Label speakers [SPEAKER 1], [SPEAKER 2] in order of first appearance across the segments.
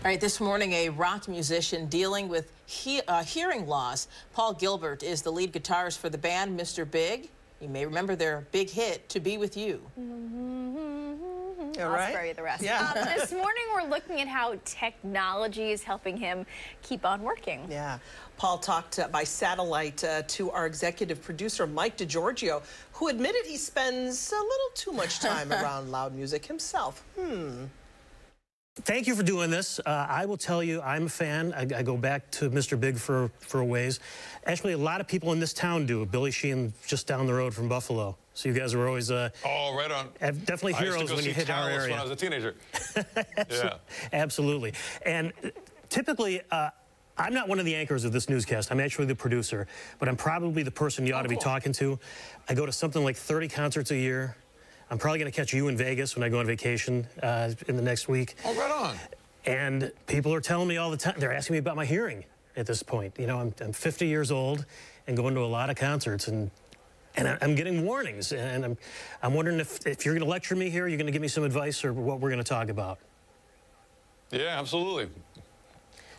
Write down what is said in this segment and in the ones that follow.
[SPEAKER 1] All right, this morning, a rock musician dealing with hearing loss. Paul Gilbert is the lead guitarist for the band Mr. Big. You may remember their big hit, To Be With You.
[SPEAKER 2] I'll spare you the rest.
[SPEAKER 3] Yeah.
[SPEAKER 2] This morning, we're looking at how technology is helping him keep on working.
[SPEAKER 3] Yeah. Paul talked by satellite to our executive producer, Mike DeGiorgio, who admitted he spends a little too much time around loud music himself.
[SPEAKER 4] Thank you for doing this. I will tell you, I'm a fan. I go back to Mr. Big for a ways. Actually, a lot of people in this town do. Billy Sheehan just down the road from Buffalo. So you guys were always
[SPEAKER 5] oh, right on.
[SPEAKER 4] Definitely heroes when you hit our area.
[SPEAKER 5] When I was a teenager. Yeah.
[SPEAKER 4] Absolutely. And typically, I'm not one of the anchors of this newscast. I'm actually the producer, but I'm probably the person you ought to be talking to. I go to something like 30 concerts a year. I'm probably going to catch you in Vegas when I go on vacation in the next week.
[SPEAKER 5] Oh, right on.
[SPEAKER 4] And people are telling me all the time, they're asking me about my hearing at this point. You know, I'm 50 years old and going to a lot of concerts, and I'm getting warnings. And I'm wondering if you're going to lecture me here, you're going to give me some advice or what we're going to talk about.
[SPEAKER 5] Yeah, absolutely.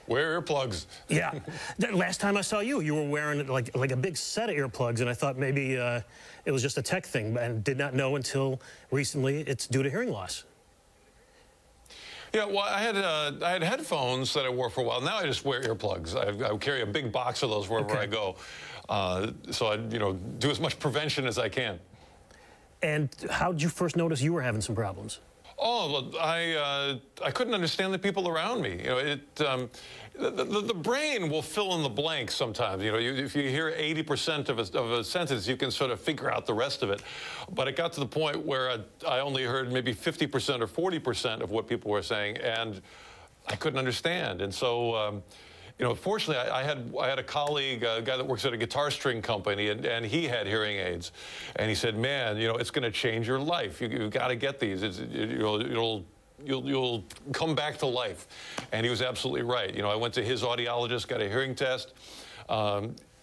[SPEAKER 5] Wear earplugs.
[SPEAKER 4] Yeah. Last time I saw you, you were wearing like a big set of earplugs, and I thought maybe it was just a tech thing, and did not know until recently it's due to hearing loss.
[SPEAKER 5] Yeah, well, I had headphones that I wore for a while. Now I just wear earplugs. I carry a big box of those wherever I go, so I do as much prevention as I can. And
[SPEAKER 4] how did you first notice you were having some problems?
[SPEAKER 5] Oh, well, I couldn't understand the people around me. You know, the brain will fill in the blanks sometimes. You know, if you hear 80% of a sentence, you can sort of figure out the rest of it. But it got to the point where I only heard maybe 50% or 40% of what people were saying, and I couldn't understand. And so, you know, fortunately, I had a colleague, a guy that works at a guitar string company, and he had hearing aids, and he said, "Man, you know, it's going to change your life. You've got to get these. You'll come back to life." And he was absolutely right. You know, I went to his audiologist, got a hearing test.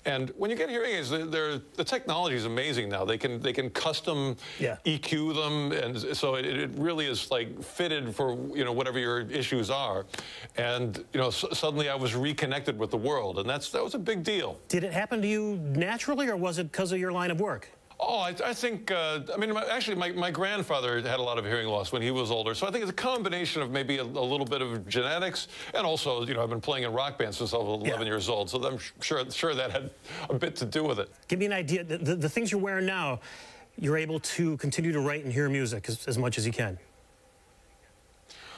[SPEAKER 5] And when you get hearing aids, the technology is amazing now. They can custom EQ them, and so it really is like fitted for whatever your issues are. And suddenly I was reconnected with the world, and that was a big deal.
[SPEAKER 4] Did it happen to you naturally, or was it because of your line of work?
[SPEAKER 5] Oh, I think, I mean, actually, my grandfather had a lot of hearing loss when he was older, so I think it's a combination of maybe a little bit of genetics, and also, I've been playing in rock bands since I was 11 years old, so I'm sure that had a bit to do with it.
[SPEAKER 4] Give me an idea, the things you're wearing now, you're able to continue to write and hear music as much as you can.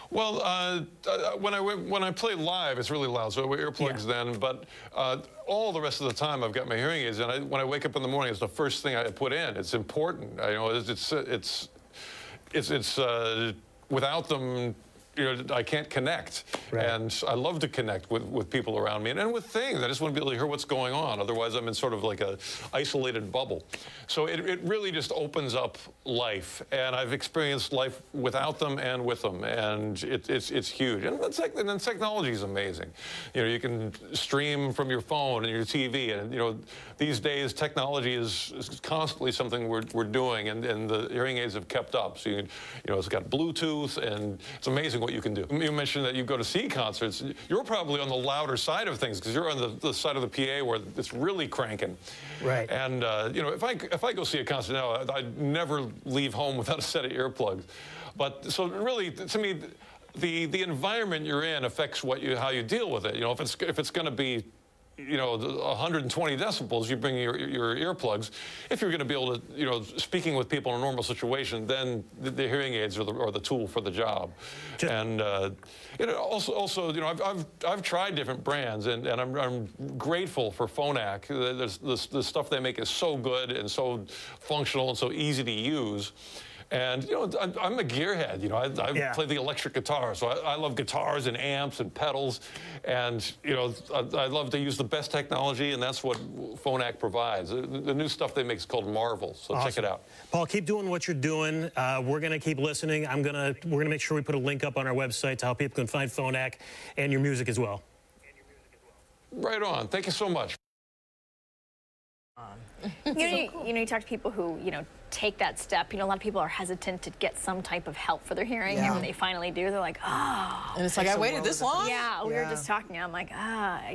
[SPEAKER 5] Well, when I play live, it's really loud, so I wear earplugs then. But all the rest of the time, I've got my hearing aids, and when I wake up in the morning, it's the first thing I put in. It's important. It's without them, I can't connect.
[SPEAKER 4] Right.
[SPEAKER 5] And I love to connect with people around me and with things. I just want to be able to hear what's going on. Otherwise, I'm in sort of like a isolated bubble. So it really just opens up life. And I've experienced life without them and with them. And it's huge. And then technology is amazing. You can stream from your phone and your TV. And, these days, technology is constantly something we're doing. And the hearing aids have kept up. So, it's got Bluetooth, and it's amazing what you can do. You mentioned that you go to see concerts. You're probably on the louder side of things because you're on the side of the PA where it's really cranking.
[SPEAKER 4] Right.
[SPEAKER 5] And if I go see a concert now, I'd never leave home without a set of earplugs. But so really, to me, the environment you're in affects how you deal with it. If it's going to be 120 decibels, you bring your earplugs. If you're going to be able to, speaking with people in a normal situation, then the hearing aids are the tool for the job. And also, I've tried different brands, and I'm grateful for Phonak. The stuff they make is so good and so functional and so easy to use. And, I'm a gearhead. I play the electric guitar, so I love guitars and amps and pedals. And, I love to use the best technology, and that's what Phonak provides. The new stuff they make is called Marvel, so check it out.
[SPEAKER 4] Paul, keep doing what you're doing. We're going to keep listening. We're going to make sure we put a link up on our website to how people can find Phonak and your music as well.
[SPEAKER 5] Right on. Thank you so much.
[SPEAKER 2] You talk to people who, take that step. You know, a lot of people are hesitant to get some type of help for their hearing,
[SPEAKER 3] Yeah.
[SPEAKER 2] and when they finally do, they're like, oh.
[SPEAKER 1] And it's like, I waited this long?
[SPEAKER 2] Yeah, we were
[SPEAKER 3] Yeah.
[SPEAKER 2] just talking. I'm like,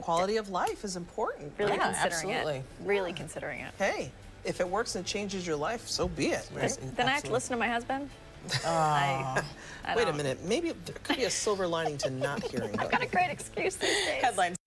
[SPEAKER 3] Quality of life is important.
[SPEAKER 2] really
[SPEAKER 1] Yeah,
[SPEAKER 2] considering
[SPEAKER 1] absolutely.
[SPEAKER 2] it. Really considering it.
[SPEAKER 3] Hey, if it works and changes your life, so be it. Right?
[SPEAKER 2] Then I have to listen to my husband. I
[SPEAKER 3] Wait a
[SPEAKER 2] don't.
[SPEAKER 3] minute. Maybe there could be a silver lining to not hearing.
[SPEAKER 2] I've got a great excuse these days.
[SPEAKER 1] Headlines.